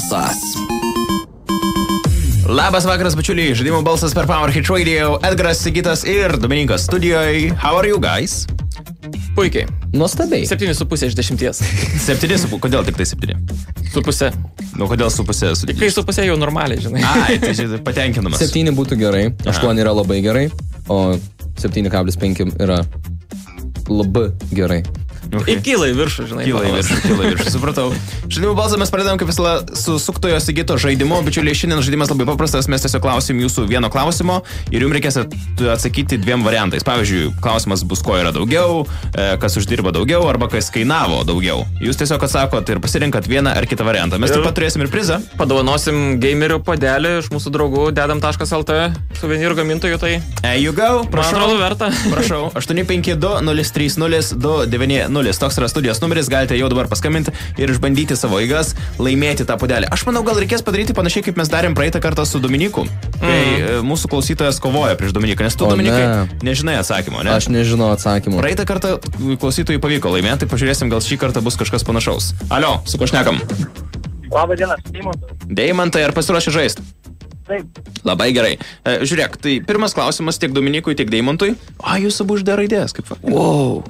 balsas. Labas vakaras, bičiuliai, žaidimų balsas per Power Hit Radio, Edgaras, Sigitas ir Dominikas studijoje. How are you guys? Puikiai. Nuostabiai. 7,5 iš 10. 7,5, kodėl tik tai 7? Su pusė. Nu, kodėl su pusė? Kai su pusė jau normaliai, žinai. Ai, tai patenkinamas. 7 būtų gerai, 8 yra labai gerai, o 7,5 yra labai gerai. Okay. Kyla į viršų, žinai. Kyla į viršų, supratau. Žaidimų balsą mes pradedam kaip visą su suktojo Sigito žaidimu. Bičiuliai, šiandien žaidimas labai paprastas, mes tiesiog klausim jūsų vieno klausimo ir jums reikės atsakyti dviem variantais. Pavyzdžiui, klausimas bus, ko yra daugiau, kas uždirba daugiau arba kas kainavo daugiau. Jūs tiesiog atsakot ir pasirinkat vieną ar kitą variantą. Mes taip pat turėsim ir prizą. Padovanosim gamerių padelį iš mūsų draugų dedam.lt suvenyrų gamintojų, tai... You go, prašau. Man atrodo verta. Prašau, 852-030-290. Toks yra studijos numeris, galite jau dabar paskambinti ir išbandyti savo jėgas, laimėti tą puodelį. Aš manau, gal reikės padaryti panašiai, kaip mes darėm praeitą kartą su Dominiku, kai mūsų klausytojas kovoja prieš Dominiką, nes tu, Dominikai, nežinai atsakymo, ne? Aš nežinau atsakymo. Praeitą kartą klausytojui pavyko laimėti, tai pažiūrėsim, gal šį kartą bus kažkas panašaus. Alio, su kuo šnekam? Labą dieną, Deimantas. Deimantai, ar pasiruošę žaisti? Taip. Labai gerai. Žiūrėk, tai pirmas klausimas tiek Dominikui, tiek Deimantui. Jūs abu uždė raidės, kaip va. Wow.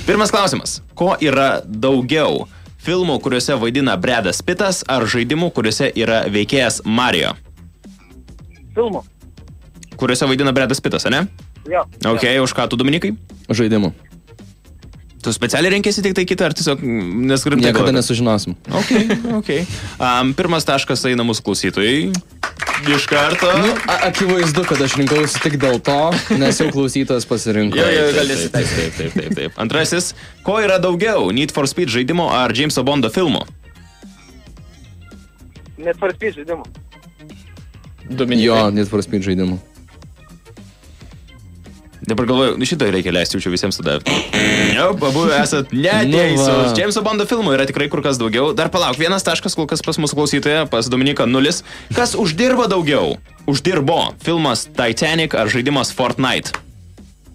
Pirmas klausimas. Ko yra daugiau? Filmų, kuriuose vaidina Bradas Pittas, ar žaidimų, kuriuose yra veikėjas Mario? Filmų. Kuriuose vaidina Bradas Pittas, ne? Jo. Ok, už ką tu, Dominikai? Žaidimų. Tu specialiai renkėsi tik tai kitą, ar tiesiog neskriptai? Niekada nesužinosim. Ok. Pirmas taškas eina mūsų klausytojai. Iš karto. Akivaizdu, kad aš rinkausi tik dėl to, nes jau klausytojas pasirinko. Taip. Antrasis. Ko yra daugiau? Need for Speed žaidimo ar Jameso Bondo filmo? Need for Speed žaidimo. Jo, Need for Speed žaidimo. Dabar galvoju, šitą reikia leisti jau visiems tada. Abu esat neteisus. Jameso Bondo filmų yra tikrai kur kas daugiau. Dar palauk, vienas taškas kol kas pas mūsų klausytoją, pas Dominiką 0. Kas uždirba daugiau? Uždirbo filmas Titanic ar žaidimas Fortnite?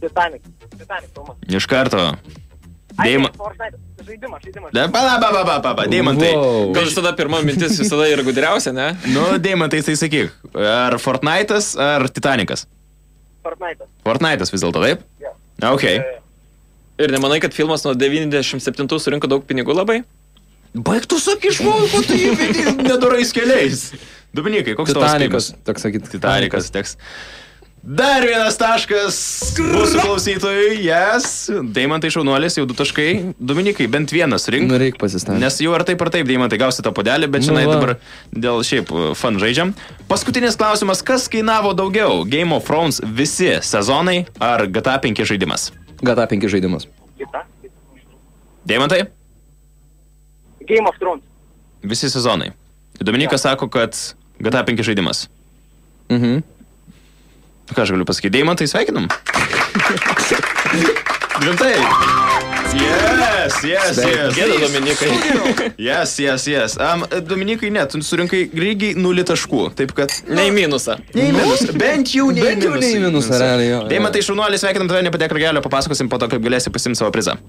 Titanic filmas. Iš karto. Fortnite. Žaidimas. Deimantai. Gal visada pirma mintis visada yra gudriausia, ne? Nu, Deimantai, tai sakyk. Ar Fortnite'as ar Titanicas? Fortnite'as vis dėlto, taip? Jo. Ok. Ir nemanai, kad filmas nuo 97 surinko daug pinigų labai? Baig tu sakai, žmogų, kad tu jį nedorais keliais. Dominikai, koks tavo spėjimas? Titanikas, teks. Dar vienas taškas mūsų klausytojui, yes. Deimantai šaunuolis, jau 2 taškai. Dominikai, bent vienas rink. Nu, reik pasistengti. Nes jau ar taip, Deimantai, gausi tą podelį, bet žinai dabar dėl šiaip fun žaidžiam. Paskutinis klausimas, kas kainavo daugiau? Game of Thrones visi sezonai ar GTA 5 žaidimas? GTA 5 žaidimas. Deimantai? Game of Thrones. Visi sezonai. Dominikas sako, kad GTA 5 žaidimas. Ką aš galiu pasakyti? Deimantai, sveikinam. Rimtai. Yes. Gėda, Dominikai. Yes. Dominikai, ne, tu surinkai lygiai 0 taškų. Taip kad... Ne į minusą. Ne į minusą. Bent jau ne į minusą, realiai. Deimantai, šaunuolis, sveikinam tave, nepadėk ragelio, papasakosim po to, kaip galėsi pasimti savo prizą.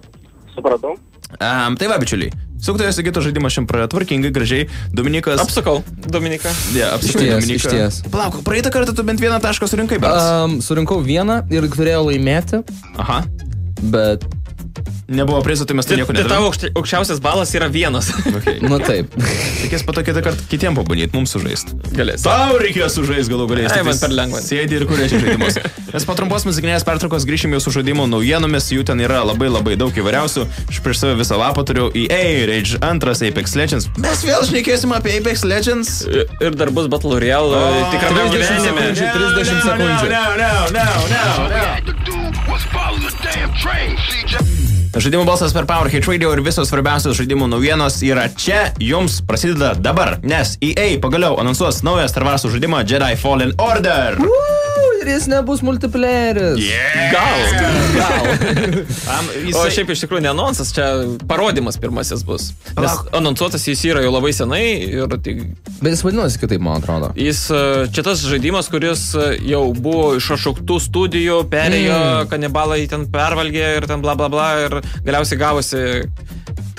Supratau. Tai va, bičiuliai. Suktojo Sigito žaidimas šiam praėjo tvarkingai, gražiai. Dominikas... Apsakau, Dominiką. Apsakai Dominiką. Išties. Palauk, praeitą kartą tu bent vieną tašką surinkai, beras? Surinkau vieną ir turėjau laimėti. Aha. Bet... Nebuvo prizo, tai mes tai nieko nedavėm. Tai tavo aukščiausias balas yra 1. Okay. Nu taip. Reikės po to kitą kartą kitiem pabandyti, mums sužaist. Galės. Tau reikės sužaist galų galės. Man per lengva. Sėdi ir kuria čia žaidimus. Mes po trumpos muzikinės pertraukos grįšim jau su žaidimų naujienomis, jų ten yra labai daug įvairiausių. Aš prieš save visą lapą turiu EA, Rage 2, Apex Legends. Mes vėl šnekėsim apie Apex Legends. Ir dar bus Battle Royale tikrame gyvenime. 30 sekundžių. Žaidimų balsas per Power Hit Radio ir visos svarbiausios žaidimų naujienos yra čia, jums prasideda dabar, nes EA pagaliau anonsuos naują Star Wars žaidimą Jedi Fallen Order. Ir jis nebus multiplayeris. Gal. O šiaip iš tikrųjų ne anonsas, čia parodimas pirmasis bus. Nes anonsuotas jis yra jau labai senai ir... Bet jis vadinosi kitaip, man atrodo. Jis čia tas žaidimas, kuris jau buvo iš atšauktų studijų, perėjo, kanibalai ten pervalgė ir ten bla bla bla ir galiausiai gavosi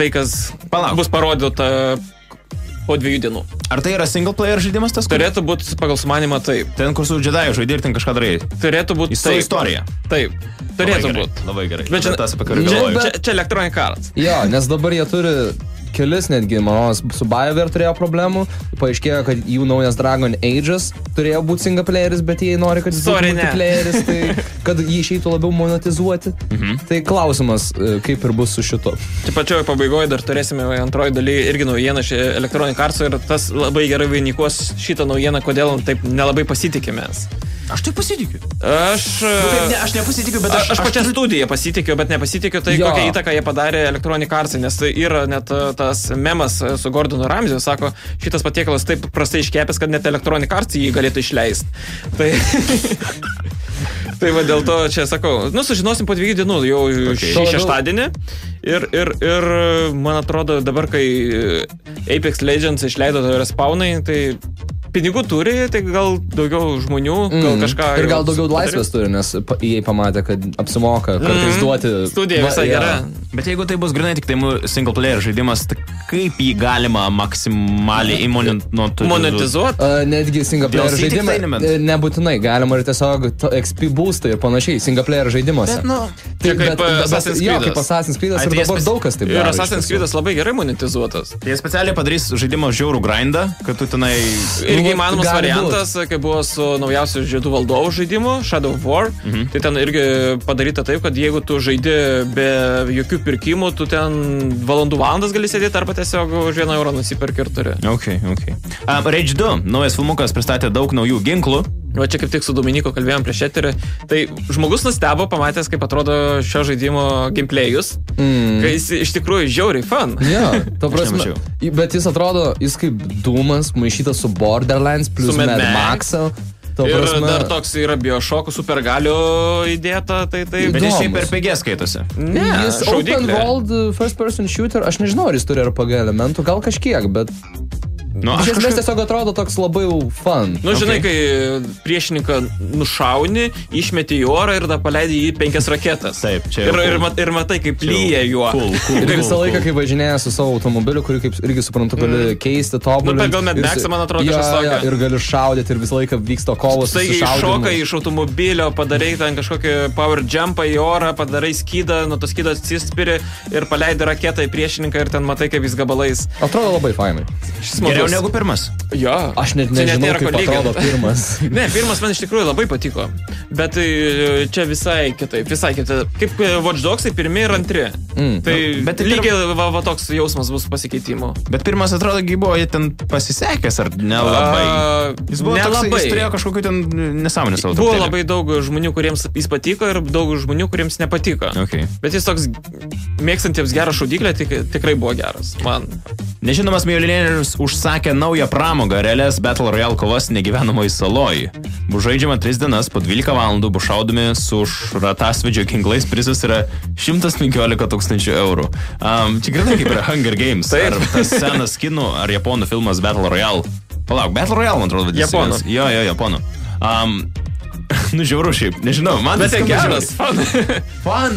tai, kas bus parodyta po 2 dienų. Ar tai yra single player žaidimas tas? Turėtų būti pagal sumanimą taip. Ten, kur su Jedi žaidė ir ten kažką darai. Turėtų būti taip. Istorija. Taip. Turėtų būti. Labai gerai. Bet tas apie kurį galvoju. Čia Electronic Arts. Jo, nes dabar jie turi kelis netgi, manos, su BioWare turėjo problemų. Paaiškėjo, kad jų naujas Dragon Age'as turėjo būti single playeris, bet jie nori, kad jis būtų multiplayeris, tai kad jį išeitų labiau monetizuoti. Tai klausimas, kaip ir bus su šito. Čia pačioje pabaigoje dar turėsime antroji daly irgi naujieną iš Electronic Arts ir tas labai gerai vainikuos šitą naujieną, kodėl taip nelabai pasitikimės. Aš tai pasitikiu. Aš nepasitikiu, bet aš pačią studiją pasitikiu, bet nepasitikiu tai kokią įtaką jie padarė Electronic Arts, nes tai yra net tas memas su Gordonu Ramsiu, sako, šitas patiekalas taip prastai iškepęs, kad net Electronic Arts jį galėtų išleisti. Tai va dėl to čia sakau, sužinosim po 2 dienų, jau šį šeštadienį ir man atrodo dabar, kai Apex Legends išleido Respawnai, tai pinigų turi, tai gal daugiau žmonių, gal kažką... Ir gal daugiau laisvės turi, nes jie pamatė, kad apsimoka kartais duoti... Studija visai gera. Bet jeigu tai bus grinai tik tai single player žaidimas, tai kaip jį galima maksimaliai monetizuoti? Netgi single player žaidimą nebūtinai, galima ir tiesiog XP boostą ir panašiai, single player žaidimuose. Čia kaip Assassin's Creed. Jo, kaip Assassin's Creed ir dabar daug kas taip daro. Ir Assassin's Creed labai gerai monetizuotas. Jie specialiai padarys žaidimo žiaurų grindą, kad tu tenai... Irgi įmanomas variantas, kai buvo su naujausiu Žiedų valdovų žaidimu, Shadow of War, tai ten irgi padaryta taip, kad jeigu tu žaidi be jokių pirkimų, tu ten valandas gali sėdėti arba tiesiog už 1 eurą nusipirki ir turi. Okay. Rage 2, naujas filmukas pristatė daug naujų ginklų. Va čia kaip tik su Dominiku kalbėjom prieš eterį. Tai žmogus nustebo, pamatęs, kaip atrodo šio žaidimo gameplayus, kai jis iš tikrųjų žiauriai fun. Jo, to prasme. Bet jis atrodo, jis kaip Doomas, maišytas su Borderlands plus Mad Max'o. Ir dar toks yra BioShock'ų supergalių įdėta, tai taip. Bet jis šiaip RPG skaitosi. Ne, jis open world first person shooter, aš nežinau, ar jis turi RPG elementų, gal kažkiek, bet... Iš esmės tiesiog atrodo toks labai fun. Žinai, kai priešininką nušauni, išmeti į orą ir da paleidai į 5 raketas. Taip, čia ir matai, kaip lyja juo. Ir visą laiką, kai važinėja su savo automobiliu, kurį, kaip irgi suprantu, gali keisti, tobulinti. Gal Mad Max'ą, man atrodo, kažkas tokio. Ir gali šaudyti ir visą laiką vyksta kovos su šaudimu. Šokai iš automobilio, padarai ten kažkokį power jumpą į orą, padarai skydą, nuo to skydo atsispiri ir paleidai raketą į priešininką ir ten matai, kaip jis gabalais. Atrodo labai fainai. Geriau negu pirmas. Jo. Aš net nežinau, kaip atrodo pirmas. Ne, pirmas man iš tikrųjų labai patiko. Bet čia visai kitaip. Kaip Watch Dogs'ai pirmi ir antri. Tai lygiai va toks jausmas bus pasikeitimo. Bet pirmas atrodo, buvo jie ten pasisekęs, ar nelabai? Jis buvo toks, jis turėjo kažkokių ten nesąmonės savo. Buvo labai daug žmonių, kuriems jis patiko ir daug žmonių, kuriems nepatiko. Bet jis toks mėgstantiems gerą šaudyklę tikrai buvo geras. Man. Nežinomas milijonierius užsakė naują pramogą, realias Battle Royale kovas negyvenamoje saloje. Bus žaidžiama 3 dienas, po 12 valandų bus šaudomi su šratasvidžio ginklais, prizas yra 115 000 eurų. Čia grinai kaip yra Hunger Games, ar tas senas kinų, ar japonų filmas Battle Royale. Palauk, Battle Royale, man atrodo, vadinasi. Japonų. Jo, japonų. Žiauru šiaip, nežinau, man bet tai geras, fun.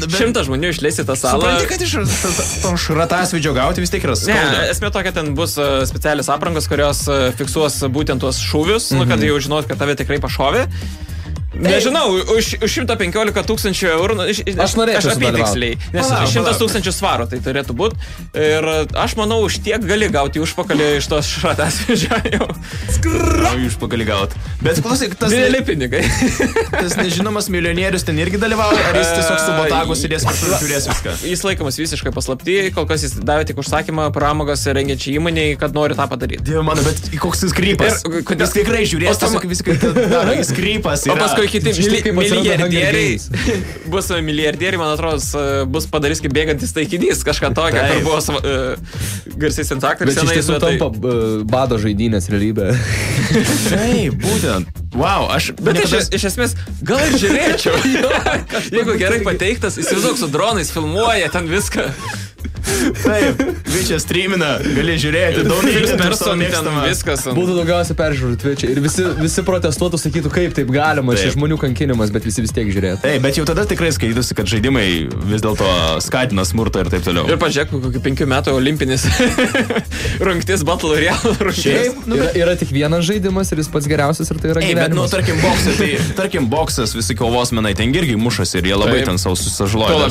100 žmonių išleis į tą salą. Supranti, kad iš to šratasvidžio gauti vis tiek yra skauda. Ne, esmė tokia, ten bus specialios aprangos, kurios fiksuos būtent tuos šūvius, kad jau žinot, kad tave tikrai pašovė. Nežinau, už 115 000 eurų, aš norėčiau apytiksliai, nes 100 000 svarų tai turėtų būti. Ir aš manau, už tiek gali gauti užpakalį iš tos šratasvidžio jau. Užpakalį gauti. Bet klausyk, tas... Dideli pinigai. Tas nežinomas milijonierius ten irgi dalyvauja, ar jis tiesiog su botagu sėdės kažkur žiūrės viską? Jis laikomas visiškai paslapty, kol kas jis davė tik užsakymą pramogas rengiančiai įmoniai, kad nori tą padaryti. Dieve mano, bet koks jis krypas? Jis tikrai žiūrės, tiesiog viską daro, jis krypas yra. Kiti milijardieriai, bus milijardieriai, man atrodo, bus padarys kaip bėgantis taikinys, kažką tokio, kur buvo garsiais aktoriais. Bet iš tiesų tampa bado žaidynės realybė. Taip, būtent. Wow, bet iš esmės, gal ir žiūrėčiau. Jeigu gerai pateiktas, įsivaizduok, su dronais filmuoja ten viską. Taip, Twitch'e streamina, gali žiūrėti, daug viskas. Būtų daugiausia peržiūrų Twitch'e ir visi protestuotų, sakytų, kaip taip galima, čia žmonių kankinimas, bet visi vis tiek žiūrėtų. Taip, bet jau tada tikrai skaitysi, kad žaidimai vis dėlto skatina smurtą ir taip toliau. Ir pažiūrėk, kokį 5 metų olimpinis rungtis Battle Royale rungtis. Yra tik vienas žaidimas ir jis pats geriausias ir tai yra gyvenimas. Bet, tarkim, boksas, visi kovos menai ten irgi mušasi ir jie labai ten savo susižaloja.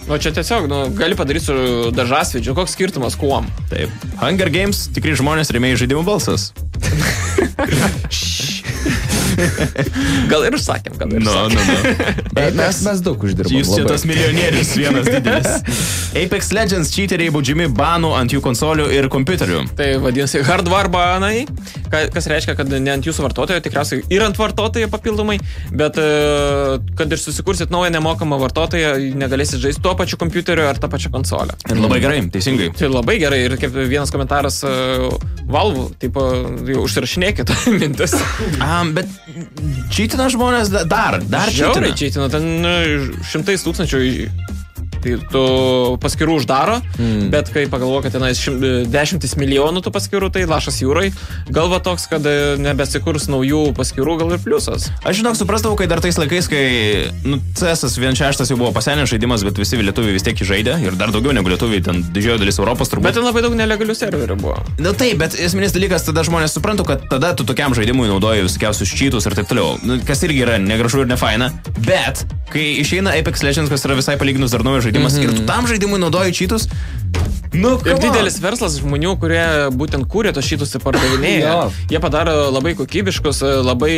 O čia tiesiog, gali padaryti su dažasvedžiu, koks skirtumas kuom. Taip. Hunger Games tikrai žmonės rėmėjai žaidimų balsas. Gal ir užsakėm, gal ir užsakėm. Bet mes daug uždirbom. Jūs čia tas milijonierius vienas didelis. Apex Legends cheateriai baudžiami banų ant jų konsolių ir kompiuterių. Tai vadinasi hardware banai, kas reiškia, kad ne ant jūsų vartotojo, tikriausiai ir ant vartotojo papildomai, bet kad ir susikursit naują nemokamą vartotoją, negalėsit žaisti tuo pačiu kompiuteriu ar tą pačią konsolę. Ir labai gerai, teisingai. Tai labai gerai ir kaip vienas komentaras Valve, tipo, jau užsirašinėkit mintis. Bet čytina žmonės dar žiauriai čytina, ten 100 000 tai tu paskirų uždaro, bet kai pagalvo, kad tenais 10 milijonų tų paskirų, tai lašas jūrai, galva toks, kad nebesikurs naujų paskirų, gal ir pliusas. Aš žinok, suprasdavau, kai dar tais laikais, kai CS 1.6 jau buvo pasenęs žaidimas, bet visi lietuviai vis tiek žaidė ir dar daugiau negu lietuviai, ten didžioji dalis Europos turbūt. Bet ten labai daug nelegalių serverių buvo. Na taip, bet esminis dalykas, tada žmonės suprantu, kad tada tu tokiam žaidimui naudoji visokiausius cheatus ir taip toliau, kas irgi yra negražu ir nefaina, bet kai išeina Apex Legends, kas yra visai palyginus dar naujas žaidimas, ir tu tam žaidimui naudoji cheatus, ir didelis verslas žmonių, kurie būtent kūrė tos cheatus ir pardavinėja. Jie padaro labai kokybiškus, labai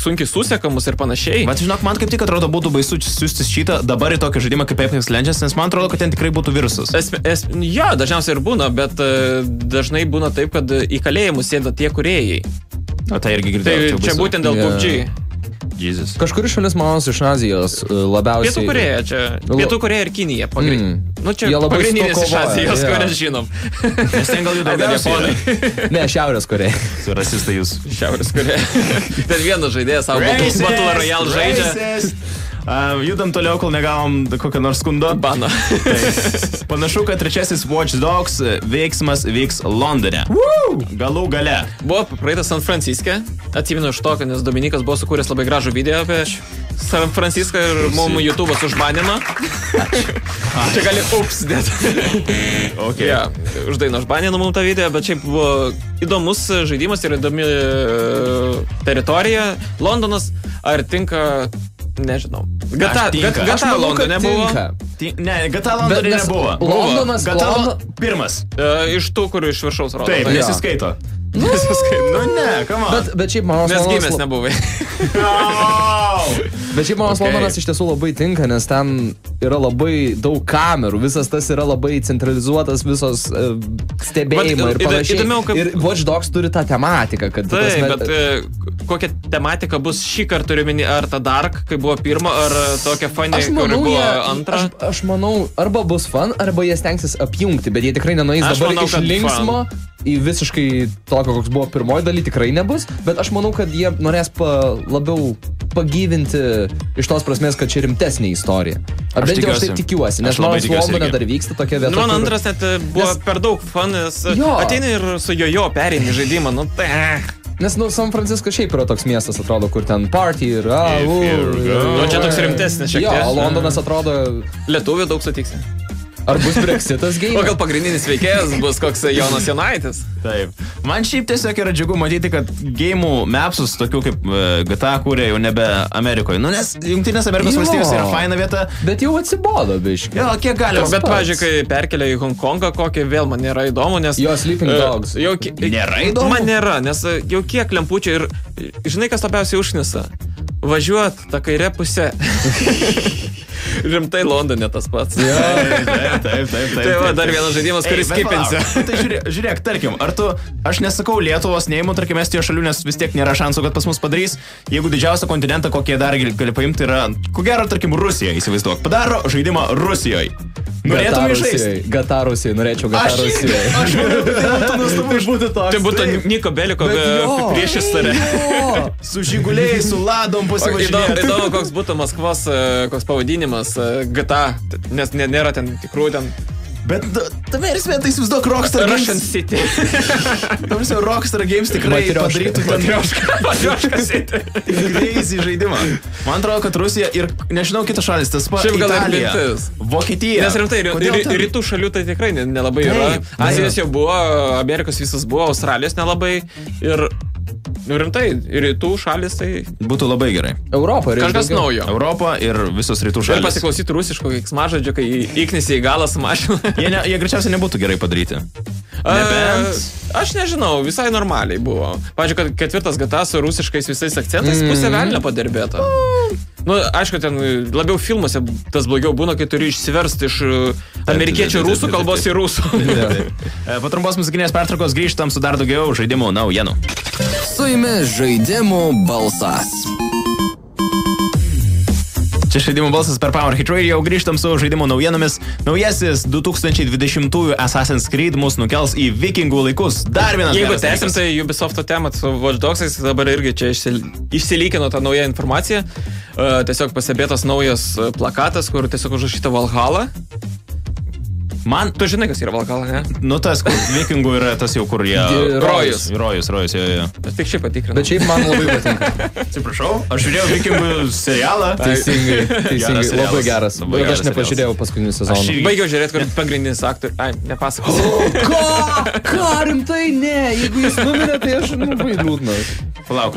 sunkiai susekamus ir panašiai. Bet žinok, man kaip tik atrodo būtų baisu siųsti cheatą dabar į tokį žaidimą kaip Apex Legends, nes man atrodo, kad ten tikrai būtų virusas. Jo, dažniausiai ir būna, bet dažnai būna taip, kad į kalėjimus sėda tie kūrėjai. O tai irgi girdėjau. Tai čia būtent dėl PUBG. Jesus. Kažkuris šalis, manos, iš Azijos labiausiai... Pietų Korėja čia. Pietų Korėja ir Kinija. Nu, čia pagrindinis iš Azijos, kurias žinom. Nes ten gal jų daugiausiai. Ne, Šiaurės Korėja. Su rasistai jūs. Šiaurės Korėja. Ten vienas žaidėjas savo Battle Royale žaidžia. Judam toliau, kol negavom kokią nors skundą. Bana. Panašu, kad trečiasis Watch Dogs veiksmas vyks Londone. Galų gale. Buvo praeitas San Franciske. Atsimenu iš to, nes Dominikas buvo sukūręs labai gražų video apie San Franciską ir mums YouTube'as užbanino. Čia gali ups dėti. Okay. Ja, uždaino užbanino mums tą video, bet šiaip buvo įdomus žaidimas ir įdomi teritorija. Londonas, ar tinka... Nežinau. GTA Londone buvo. Ne, GTA Londone nebuvo. Londonas, pirmas. Iš tų, kurių iš viršaus rodo. Taip, nesiskaito. Nu ne, come on. Bet šiaip manos Londonas... Nes gimės nebuvai. Bet šiaip manos Londonas iš tiesų labai tinka, nes ten yra labai daug kamerų, visas tas yra labai centralizuotas, visos stebėjimai ir panašiai. Ir Watch Dogs turi tą tematiką, kad... Taip, bet kokia tematika bus šį kartą turiu meni, ar ta Dark, kai buvo pirma, ar tokia funny, kuri buvo antra? Aš manau, arba bus fun, arba jie stengsis apjungti, bet jie tikrai nenueis dabar iš linksmo į visiškai tokio, koks buvo pirmoji daly, tikrai nebus, bet aš manau, kad jie norės labiau pagyvinti iš tos prasmės, kad čia rimtesnė istorija. Ar bent jau aš taip tikiuosi, nes man Londone dar vyksta tokia vieta. Man antras net buvo per daug fun, nes ateina ir su jojo pereini žaidimą, nu tai... Nes, San Francisco šiaip yra toks miestas, atrodo, kur ten party ir... Nu, čia toks rimtesnis šiek tiek. Jo, Londonas atrodo... Lietuvių daug sutiksi. Ar bus Brexitas game? O gal pagrindinis veikėjas bus koks Jonas Jonaitis? Taip. Man šiaip tiesiog yra džiugu matyti, kad game'ų mapsus, tokių kaip GTA kūrė jau nebe Amerikoje. Nu, nes Jungtinės Amerikos valstybės yra faina vieta. Bet jau atsibodo, biškai. Jo, kiek galima. Bet, pavyzdžiui, kai perkelia į Hongkongą, kokį vėl man nėra įdomu, nes... Jo, Sleeping Dogs. Nėra įdomu? Man nėra, nes jau kiek lempučių ir... Žinai, kas labiausiai užknisa? Važiuot tą kairę pusę. Rimtai Londone tas pats. Taip. Tai va, dar vienas žaidimas, kuris skipinsi. Tai žiūrėk, tarkim, aš nesakau Lietuvos, neįmu, tarkim, Estijos šalių, nes vis tiek nėra šansų, kad pas mus padarys. Jeigu didžiausią kontinentą, kokie dar gali paimti, yra, ko gero, tarkim, Rusija, įsivaizduok. Padaro žaidimą Rusijoje. Norėtum žaisti? GTA Rusijai, norėčiau GTA Rusijai. Aš būtų toks. Tai būtų Niko Beliko priešistorė. Su žiguliais, su ladom pasivažinėti. Įdomu, koks būtų Maskvos koks pavadinimas GTA, nes nėra ten tikrų ten. Bet tame esmė, tai įsivaizduok Rockstar Games. Russian City. Tamsiau, Rockstar Games tikrai padarytų ten Matrioška City. crazy žaidimą. Man atrodo, kad Rusija ir, nežinau, kitos šalis, tas pats Italija, Vokietija. Nes rimtai, rytų šalių tai tikrai nelabai yra. Azijos jau buvo, Amerikos visas buvo, Australijos nelabai. Ir rimtai, rytų šalis tai... Būtų labai gerai. Europa. Kažkas naujo. Europa ir visos rytų šalis. Ir pasiklausyti rusiško keiksmažodžio, kai įknisi į galą su mašina. Jie greičiausiai nebūtų gerai padaryti. Aš nežinau, visai normaliai buvo. Pavyzdžiui, kad 4 GTA su rusiškais visais akcentais pusė velnio padirbėta. Nu, aišku, ten labiau filmuose tas blogiau būna, kai turi išsiversti iš amerikiečių rusų kalbos į rusų. Po trumpos muzikinės pertraukos grįžtam su dar daugiau žaidimų naujienų. Su jumis žaidimų balsas. Čia žaidimų balsas per Power Hit Radio, grįžtam su žaidimų naujienomis. Naujasis 2020 Assassin's Creed mus nukels į vikingų laikus. Dar vienas. Jeigu tęsim, tai Ubisofto temą su Watch Dogs'ais, dabar irgi čia išsilykino tą naują informaciją. Tiesiog pasibėtas naujas plakatas, kur tiesiog užrašyta Valhalla. Tu žinai, kas yra Valhalla, ne? Nu, tas, kur vikingų yra tas jau, kur jie... Rojus, jo. Bet tik šiaip patikrinu. Bet šiaip man labai patinka. Atsiprašau, aš žiūrėjau vikingų serialą. Teisingai, labai geras. Bet aš nepažiūrėjau paskutinį sezoną. Baigiau žiūrėti, kur pagrindinis aktorius. Ai, nepasakosiu. Ką, rimtai? Ne, jeigu jis numirė, tai aš labai liūdnas. Palauk,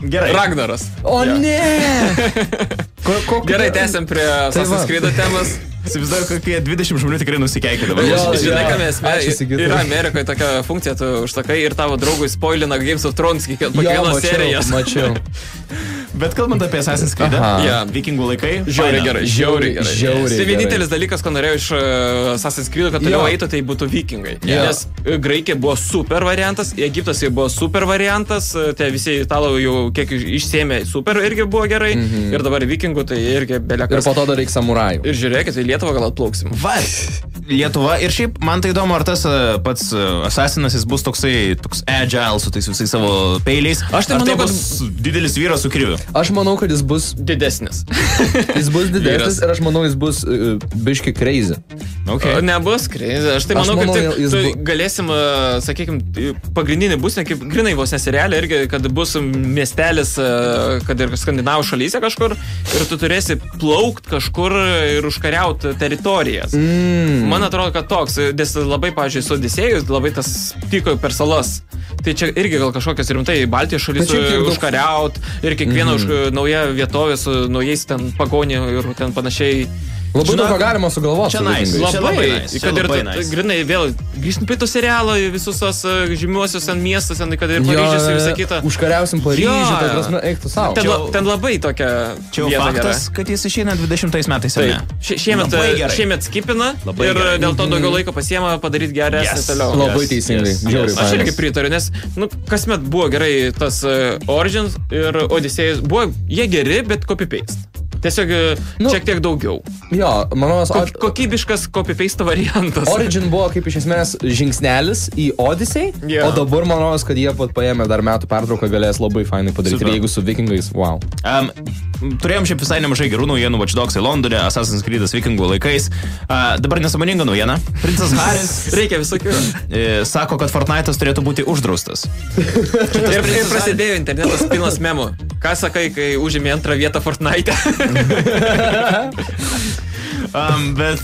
gerai. Ragnaras. O ne! Gerai, tęsiam prie Assassin's Creed temos. Įsivaizduoju, kokie 20 žmonių tikrai nusikeikė dabar. Žinai, ką esmė, yra Amerikoje tokia funkcija, tu užsakai ir tavo draugui spoilina Games of Thrones kiekvienos serijas. Mačiau. Bet kalbant apie Assassin's Creed, vikingų laikai, žiauriai gerai. Tai vienintelis dalykas, ko norėjau iš Assassin's Creed, kad toliau eitų, tai būtų vikingai. Nes Graikija buvo super variantas, Egiptas jau buvo super variantas, tai visi italai jau kiek išsėmė super irgi buvo gerai, ir dabar vikingų tai irgi belekas. Ir po to dar reikia samurajų. Ir žiūrėkit, į Lietuvą gal atplauksim. Lietuva, ir šiaip man tai įdomu, ar tas pats Assassinas jis bus toks agile su tais visais savo peiliais. Aš tai manau, kad bus didelis vyras su kriviu. Aš manau, kad jis bus didesnis. Jis bus didesnis ir aš manau, jis bus biški crazy. Nebus crazy. Aš tai manau, kad galėsim, sakykime, pagrindinį būsnę, kaip grinai vos neserialė, irgi, kad bus miestelis, kad ir skandinavų šalyse kažkur, ir tu turėsi plaukt kažkur ir užkariauti teritorijas. Man atrodo, kad toks, nes labai, pavyzdžiui, su Odisėjus, labai tas tiko per salas. Tai čia irgi gal kažkokios rimtai Baltijos šalis užkariaut ir kiekviena nauja vietovė su naujais ten pagonį ir ten panašiai. Labai daug galima sugalvoti. Labai. Kad ir grinai vėl grįžtum prie to serialo, visus tos žymiuosius ant miestus, kad ir Paryžius ir visą kitą. Užkariausim Paryžių, tai prasme, eik tu savo. Ten labai tokia čia jau faktas, kad jis išeina 20 metais. Šiemet skipina ir dėl to daugiau laiko pasiema padaryti geresnį toliau. Labai teisingai. Aš irgi pritariu, nes kasmet buvo gerai tas Origins ir Odisėjus. Buvo jie geri, bet copy-paste. Tiesiog šiek tiek daugiau. Jo, manau, kokybiškas copy-paste variantas. Origin buvo kaip iš esmės žingsnelis į Odyssey, o dabar manau, kad jie pat paėmė dar metų pertrauką galės labai fainai padaryti. Ir jeigu su vikingais, wow. Turėjom šiaip visai nemažai gerų naujienų, Watch Dogs'ai Londone, Assassin's Creed'as vikingų laikais. Dabar nesąmoninga naujiena. Princas Haris reikia visokių. Sako, kad Fortnite'as turėtų būti uždraustas. Ir prasidėjo internetas pilnas memų. Ką sakai, kai užėmė antrą vietą Fortnite? Bet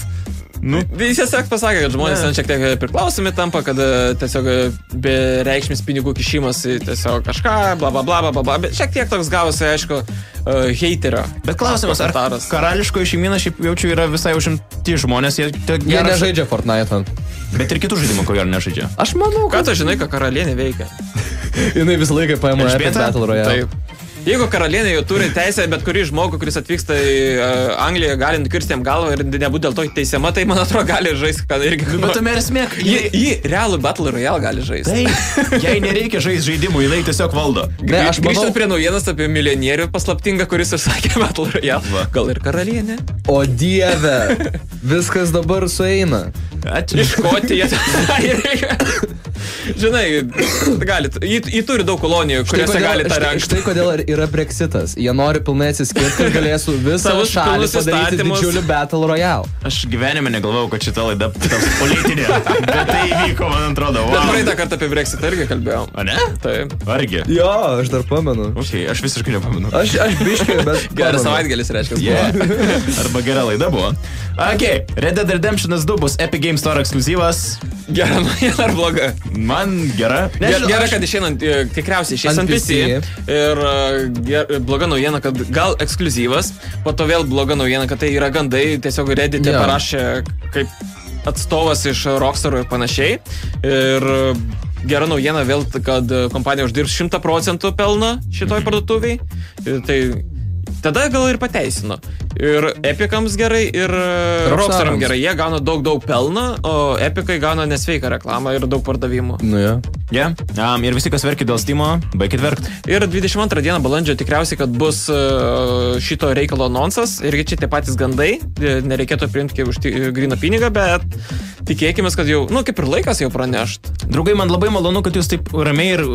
jis tiesiog pasakė, kad žmonės ten šiek tiek priklausomi tampa, kad tiesiog bereikšmis pinigų kišimas tiesiog kažką, bla bla bla bla bla, bet šiek tiek toks gavosi, aišku, heiterio. Bet klausimas, ar karališkoji šeimyna šiaip jaučiu yra visai užimti žmonės, jie nežaidžia Fortnite. Bet ir kitų žaidimų, ko gero nežaidžia. Aš manau, kad... Ką tu žinai, ką karalienė veikia? Jinai visą laiką paima Epic Battle Royale. Taip. Jeigu karalienė jau turi teisę, bet kurį žmogų, kuris atvyksta į Angliją, gali nukirsti jam galvą ir nebūtų dėl to teisiama, tai man atrodo gali žaisti, kad irgi... Bet tame ir esmė, ji realų Battle Royale gali žaisti. Tai, jai nereikia žaisti žaidimų, jinai tiesiog valdo. Grįžtant prie naujienos apie milijonierių paslaptingą, kuris užsakė Battle Royale. Gal ir karalienė? O dieve, viskas dabar sueina. Iš Škotijos. Žinai, galit, jį turi daug kolonijų, kuriuose gali tą renkti. Štai kodėl yra Brexitas. Jie nori pilnai atsiskirti ir galėsų visą šalį padaryti didžiulį Battle Royale. Aš gyvenime negalvojau, kad šita laida taps politinė, bet tai įvyko, man atrodo. Wow. Bet praeitą kartą apie Brexitą irgi kalbėjom. O ne? Taip. Argi? Jo, aš dar pamenu. Okay, aš visiškai nepamenu. Aš biškai, bet... Geras savaitgalis reiškia. Yeah. Arba gera laida buvo. Okay, Red Dead Redemption 2 bus Epic Games Store ekskliuzyvas. Gera naujiena ar bloga? Man gera. Gera, kad išeinant, tikriausiai išeis ant PC. Ir bloga naujiena, kad gal ekskliuzyvas, po to vėl bloga naujiena, kad tai yra gandai, tiesiog Reddit'e parašė kaip atstovas iš Rockstar ir panašiai. Ir gera naujiena vėl, kad kompanija uždirbs 100% pelną šitoj parduotuviai. Tai tada gal ir pateisino. Ir Epicams gerai, ir Rockstar'am gerai. Jie gauna daug pelną, o Epicai gauna nesveiką reklamą ir daug pardavimų. Nu jo. Yeah. Ir visi, kas verkia dėl Steam'o, baikit verkt. Ir 22 dieną balandžio tikriausiai, kad bus šito reikalo anonsas. Irgi čia tie patys gandai. Nereikėtų priimti už gryną pinigą, bet tikėkime, kad jau, kaip ir laikas jau pranešt. Draugai, man labai malonu, kad jūs taip ramiai ir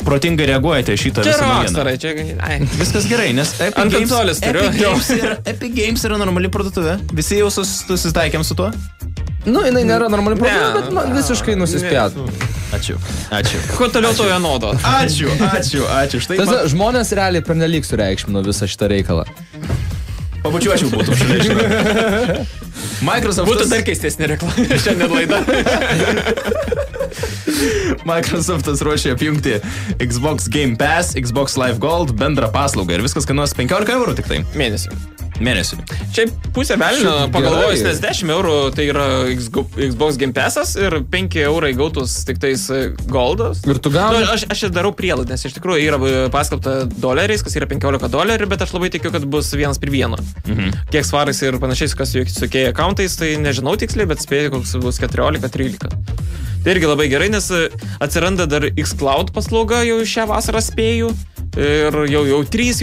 protingai reaguojate šitą visą naujieną. Čia viskas gerai, nes Epic Games yra normali parduotuvė. Visi jau susitaikėm su tuo? Jinai nėra normali parduotuvė, bet man visiškai nusispėt. Ačiū. Kuo toliau to vienodo. Ačiū. Štai žmonės realiai pernelyg sureikšmino visą šitą reikalą. Pabučiuočiau būtų šalia. Microsoft būtų dar keistesnė reklama šiandien laida. Microsoftas ruošia apjungti Xbox Game Pass, Xbox Live Gold bendrą paslaugą ir viskas kainuos 15 eurų tik tai. Mėnesiui. Čia pusė velnio pagalvojus, nes 10 eurų tai yra Xbox Game Passas ir 5 eurai gautus tik tais Goldas. Ir tu gauni? Aš darau prielaidą, nes iš tikrųjų yra paskelbta doleriais, kas yra $15, bet aš labai tikiu, kad bus 1:1. Kiek svarais ir panašiai, kas su kei accountais, tai nežinau tiksliai, bet spėju, koks bus 14-13. Tai irgi labai gerai, nes atsiranda dar xCloud paslauga jau šią vasarą spėju. Ir jau 3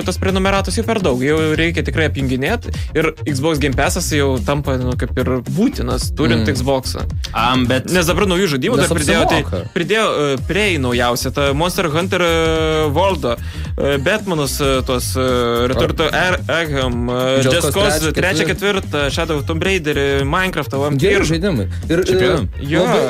tos prenumeratos jau per daug, jau reikia tikrai apjunginėti ir Xbox Game Passas jau tampa kaip ir būtinas, turint Xbox'ą. Nes dabar naujų žaidimų dar pridėjo prie naujausią, tą Monster Hunter World'o, Batmanus, tos Return to Arkham, Just Cause 3-4, Shadow of Tomb Raider, Minecraft'ą, Geri žaidimai. Ir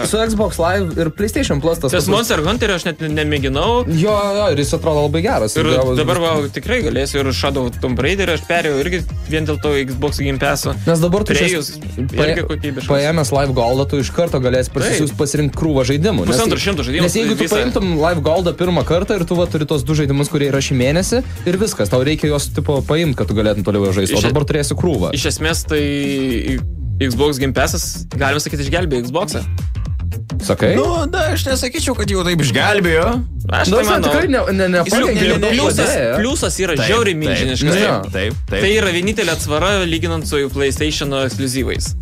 su Xbox Live ir PlayStation Plus tas. Tas Monster Hunter aš net nemėginau. Jo, ir jis atrodo labai geras. Ir dabar tikrai galėsiu ir Shadow of Tomb Raider, aš perėjau irgi vien dėl to Xbox Game Pass'o. Nes dabar tu paėmęs Live Goldą, tu iš karto galėsi pasirinkti krūvą žaidimų. 100 žaidimų. Nes jeigu tu paimtum Live Goldą pirmą kartą ir tu turi tos 2 žaidimus, kurie yra šį mėnesį ir viskas, tau reikia juos paimti, kad tu galėtum toliau žaisti, o dabar turėsi krūvą. Iš esmės tai Xbox Game Pass'as, galima sakyti, išgelbėjo Xbox'ą. Sakai? Aš nesakyčiau, kad jau taip išgelbėjo. Aš tai manau. Tikrai Pliusas yra žiauriai milžiniškas. Taip. Tai yra vienintelė atsvara lyginant su PlayStation ekskliuzyvais.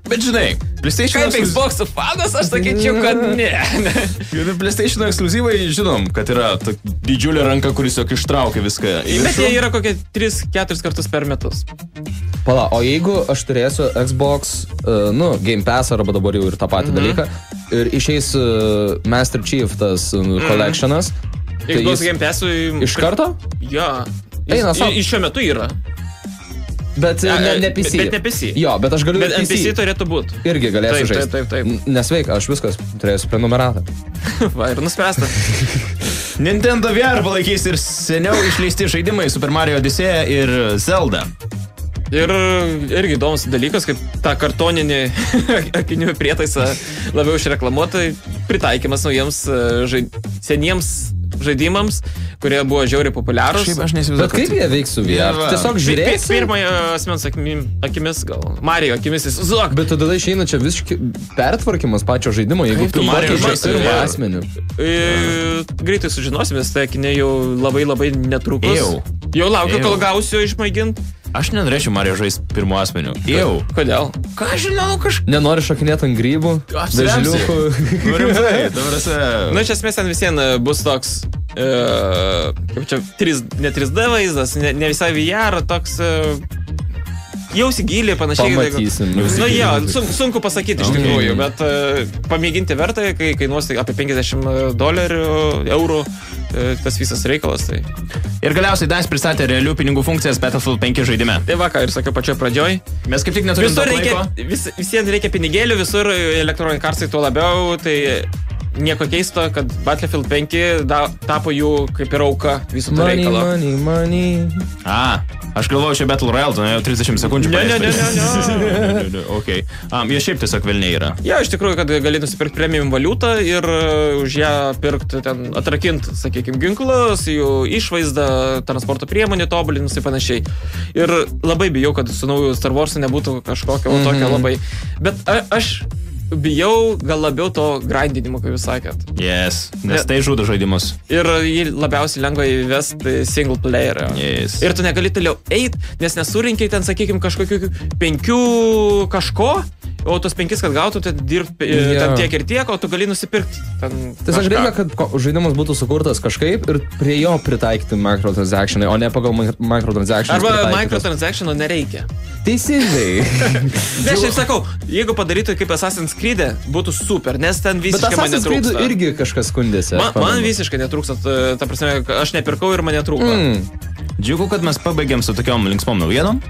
Bet žinai, PlayStation kaip Xbox fanas, aš sakyčiau, kad ne. PlayStation ekskliuzyvai žinom, kad yra didžiulė ranka, kuris jau ištraukia viską. Bet jie yra kokie 3-4 kartus per metus. Pala, o jeigu aš turėsiu Xbox, Game Pass arba dabar jau ir tą patį dalyką, ir išeis Master Chief tas collectionas, Xbox Game Pass'ui iš karto? Jo. Iš šiuo metu yra. Bet ne PC. Bet ne PC. Jo, bet aš galiu bet PC. PC turėtų būti. Irgi galėsiu žaisti. Taip. Nesveika, aš viskas turėsiu prenumeratą. Va, ir nuspręsta. Nintendo VR palaikys ir seniau išleisti žaidimai Super Mario Odyssey ir Zelda. Ir irgi įdomus dalykas, kaip tą kartoninį akinių prietaisą labiau išreklamuota, pritaikymas naujiems seniems žaidimams, kurie buvo žiauriai populiarūs. Šiaip aš neįsivaizduoju. Bet kaip jie veiks su VR? Tiesiog žiūrėsi? Pirmojo asmens akimis gal. Mario akimis jis zok. Bet tada išeina čia visiškai pertvarkymas pačio žaidimo, jeigu tu Mario žaisi pirmą asmenį. Greitai sužinosime, tai akiniai jau labai netrukus. Jau laukiu, kol gausiu išmėginti. Aš nenorėčiau Mario žaisti pirmo asmeniu. Jau. Kodėl? Ką žinau, Nenori šokinėti ant grybų? Vežiliukų. Rimtai, iš esmės ten visiems bus toks, kaip čia, ne 3D vaizdas, ne visai VR, toks jausi gilį panašiai. Pamatysim. Nu, sunku pasakyti iš tikrųjų, bet pamėginti verta, kai kainuos apie $50, eurų, tas visas reikalas. Tai. Ir galiausiai DICE pristatė realių pinigų funkcijas Battlefield 5 žaidime. Tai vakar ir sakiau pačioj pradžioj. Mes kaip tik neturime daug laiko. Visiems reikia pinigėlių, visur Electronic Artsai tuo labiau, tai nieko keisto, kad Battlefield 5 tapo jų kaip ir auka visų to reikalo. Money. Aš galvoju, čia Battle Royale, tu jau 30 sekundžių. Ne. Okay. Jie šiaip tiesiog velniai yra. Ja, iš tikrųjų, kad gali nusipirkti premium valiutą ir už ją pirkti, atrakinti, sakykime, ginklus, jų išvaizdą, transporto priemonę tobulinus ir panašiai. Ir labai bijau, kad su nauju Star Wars nebūtų kažkokio tokio labai. Bet aš bijau gal labiau to grindinimo, kaip jūs sakėt. Yes, nes tai žudo žaidimus. Ir jį labiausiai lengva įvesti single player. Yes. Ir tu negali toliau eiti, nes nesurinkai ten, sakykime, kažkokių 5 kažko, o tos 5, kad gautų, tai dirbti ten tiek ir tiek, o tu gali nusipirkti. Tiesiog reikia, kad žaidimas būtų sukurtas kažkaip ir prie jo pritaikyti microtransactionai, o ne pagal microtransactionai. Arba microtransactionų nereikia. Teisingai. Ne, aš sakau, jeigu padarytų kaip Assassin's Creed, būtų super, nes ten visiškai man netrūksta. Bet Assassin's Creed irgi kažkas skundėsi. Man visiškai netrūksta, ta prasme, aš nepirkau ir man netrūko. Džiugu, kad mes pabaigėm su tokiom linksmom naujienom.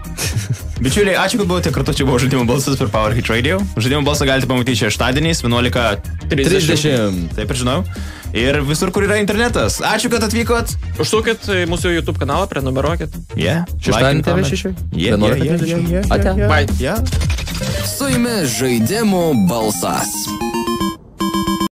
Bičiuliai, ačiū, kad buvote kartu, čia buvo Žaidimų balsas per Power Hit Radio. Žaidimų balsą galite pamatyti šeštadieniais 11:30. Taip ir žinau. Ir visur, kur yra internetas. Ačiū, kad atvykot. Užsukit mūsų YouTube kanalą, prenumeruokit. Šeštadienį TV6. 11:30. Ate. Bye. Su jumis Žaidimų balsas.